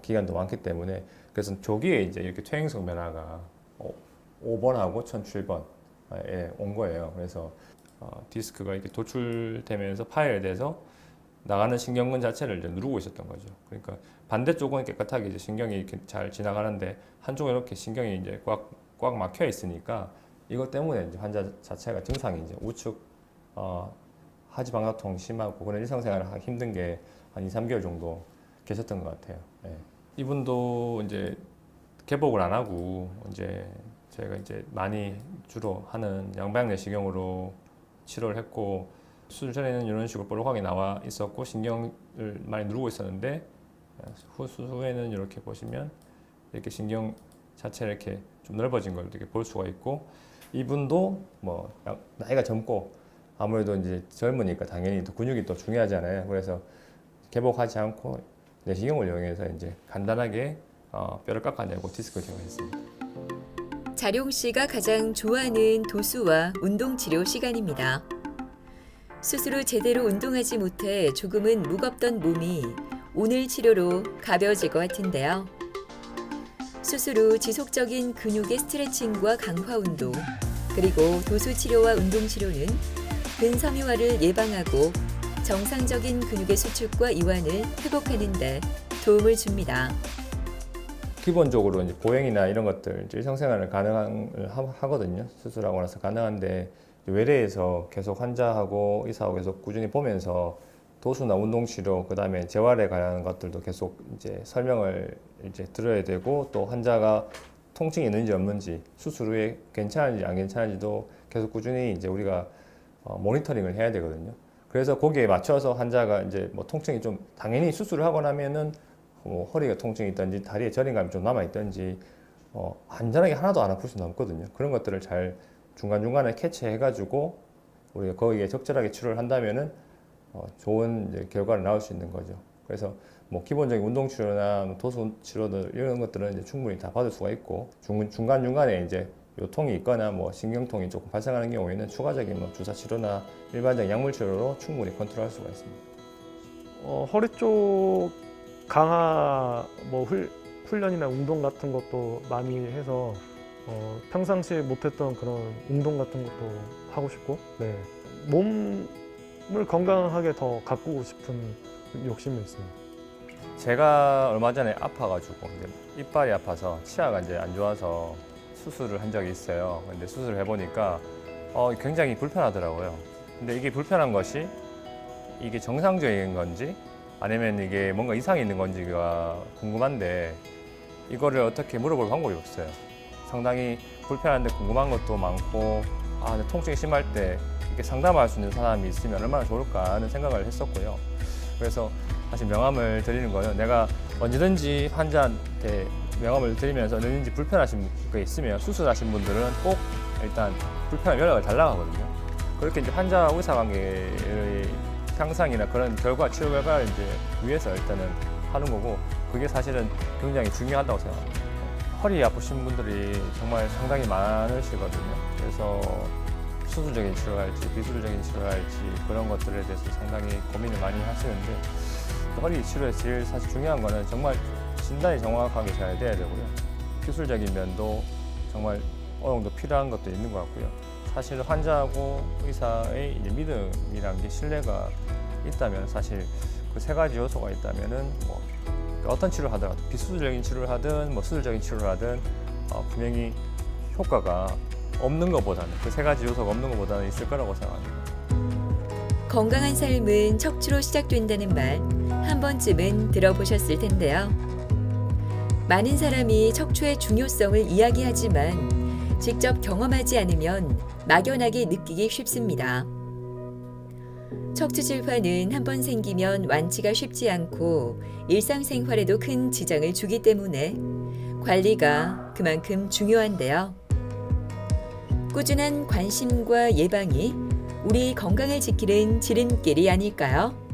기간도 많기 때문에 그래서 조기에 이제 이렇게 퇴행성 변화가 5번하고 1007번에 온 거예요. 그래서 디스크가 이렇게 도출되면서 파열돼서 나가는 신경근 자체를 이제 누르고 있었던 거죠. 그러니까 반대쪽은 깨끗하게 이제 신경이 이렇게 잘 지나가는데 한쪽은 이렇게 신경이 이제 꽉 막혀 있으니까 이것 때문에 이제 환자 자체가 증상이 이제 우측 하지방사통 심하고 그런 일상생활을 하기 힘든 게 한 2, 3개월 정도 계셨던 것 같아요. 예. 이분도 이제 개복을 안 하고 이제 저희가 이제 많이 주로 하는 양방 내시경으로 치료를 했고 수술 전에는 이런 식으로 볼록하게 나와 있었고 신경을 많이 누르고 있었는데 수술 후에는 이렇게 보시면 이렇게 신경 자체를 이렇게 좀 넓어진 걸 이렇게 볼 수가 있고 이분도 뭐 나이가 젊고 아무래도 이제 젊으니까 당연히 또 근육이 또 중요하잖아요. 그래서 개복하지 않고 내시경을 이용해서 이제 간단하게 뼈를 깎아내고 디스크를 제거했습니다. 자룡 씨가 가장 좋아하는 도수와 운동 치료 시간입니다. 스스로 제대로 운동하지 못해 조금은 무겁던 몸이 오늘 치료로 가벼워질 것 같은데요. 수술 후 지속적인 근육의 스트레칭과 강화 운동, 그리고 도수 치료와 운동 치료는 근섬유화를 예방하고 정상적인 근육의 수축과 이완을 회복하는 데 도움을 줍니다. 기본적으로 이제 보행이나 이런 것들 이제 일상생활을 하거든요. 수술하고 나서 가능한데 외래에서 계속 환자하고 의사하고 계속 꾸준히 보면서 도수나 운동 치료, 그다음에 재활에 관한 것들도 계속 이제 설명을 이제 들어야 되고, 또 환자가 통증이 있는지 없는지, 수술 후에 괜찮은지 안 괜찮은지도 계속 꾸준히 이제 우리가 모니터링을 해야 되거든요. 그래서 거기에 맞춰서 환자가 이제 뭐 통증이 좀, 당연히 수술을 하고 나면은 뭐 허리가 통증이 있든지 다리에 저림감이 좀 남아 있든지 안전하게 하나도 안 아플 수는 없거든요. 그런 것들을 잘 중간중간에 캐치해가지고 우리가 거기에 적절하게 치료를 한다면은 좋은 이제 결과를 나올 수 있는 거죠. 그래서 뭐 기본적인 운동 치료나 도수 치료들 이런 것들은 이제 충분히 다 받을 수가 있고, 중간중간에 이제 요통이 있거나 뭐 신경통이 조금 발생하는 경우에는 추가적인 뭐 주사 치료나 일반적인 약물 치료로 충분히 컨트롤할 수가 있습니다. 허리 쪽 강화 뭐 훈련이나 운동 같은 것도 많이 해서 평상시에 못했던 그런 운동 같은 것도 하고 싶고, 네. 몸을 건강하게 더 가꾸고 싶은 욕심이 있습니다. 제가 얼마 전에 아파가지고 이제 이빨이 아파서 치아가 이제 안 좋아서 수술을 한 적이 있어요. 근데 수술을 해보니까 굉장히 불편하더라고요. 근데 이게 불편한 것이 이게 정상적인 건지 아니면 이게 뭔가 이상이 있는 건지가 궁금한데, 이거를 어떻게 물어볼 방법이 없어요. 상당히 불편한데 궁금한 것도 많고, 근데 통증이 심할 때 이렇게 상담할 수 있는 사람이 있으면 얼마나 좋을까 하는 생각을 했었고요. 그래서 사실 명함을 드리는 거는, 내가 언제든지 환자한테 명함을 드리면서 언제든지 불편하신 게 있으면 수술하신 분들은 꼭 일단 불편한 연락을 달라고 하거든요. 그렇게 이제 환자와 의사 관계의 향상이나 그런 치료 결과를 이제 위해서 일단은 하는 거고, 그게 사실은 굉장히 중요하다고 생각합니다. 허리 아프신 분들이 정말 상당히 많으시거든요. 그래서 수술적인 치료를 할지 비수술적인 치료를 할지 그런 것들에 대해서 상당히 고민을 많이 하시는데, 허리 치료에서 제일 사실 중요한 거는 정말 진단이 정확하게 잘 돼야 되고요. 기술적인 면도 정말 어느 정도 필요한 것도 있는 것 같고요. 사실 환자하고 의사의 이제 믿음이란 게 신뢰가 있다면, 사실 그 세 가지 요소가 있다면은 뭐 어떤 치료를 하더라도 비수술적인 치료를 하든 뭐 수술적인 치료를 하든 분명히 효과가 없는 것보다는, 그 세 가지 요소가 없는 것보다는 있을 거라고 생각합니다. 건강한 삶은 척추로 시작된다는 말 한 번쯤은 들어보셨을 텐데요. 많은 사람이 척추의 중요성을 이야기하지만 직접 경험하지 않으면 막연하게 느끼기 쉽습니다. 척추 질환은 한 번 생기면 완치가 쉽지 않고 일상생활에도 큰 지장을 주기 때문에 관리가 그만큼 중요한데요. 꾸준한 관심과 예방이 우리 건강을 지키는 지름길이 아닐까요?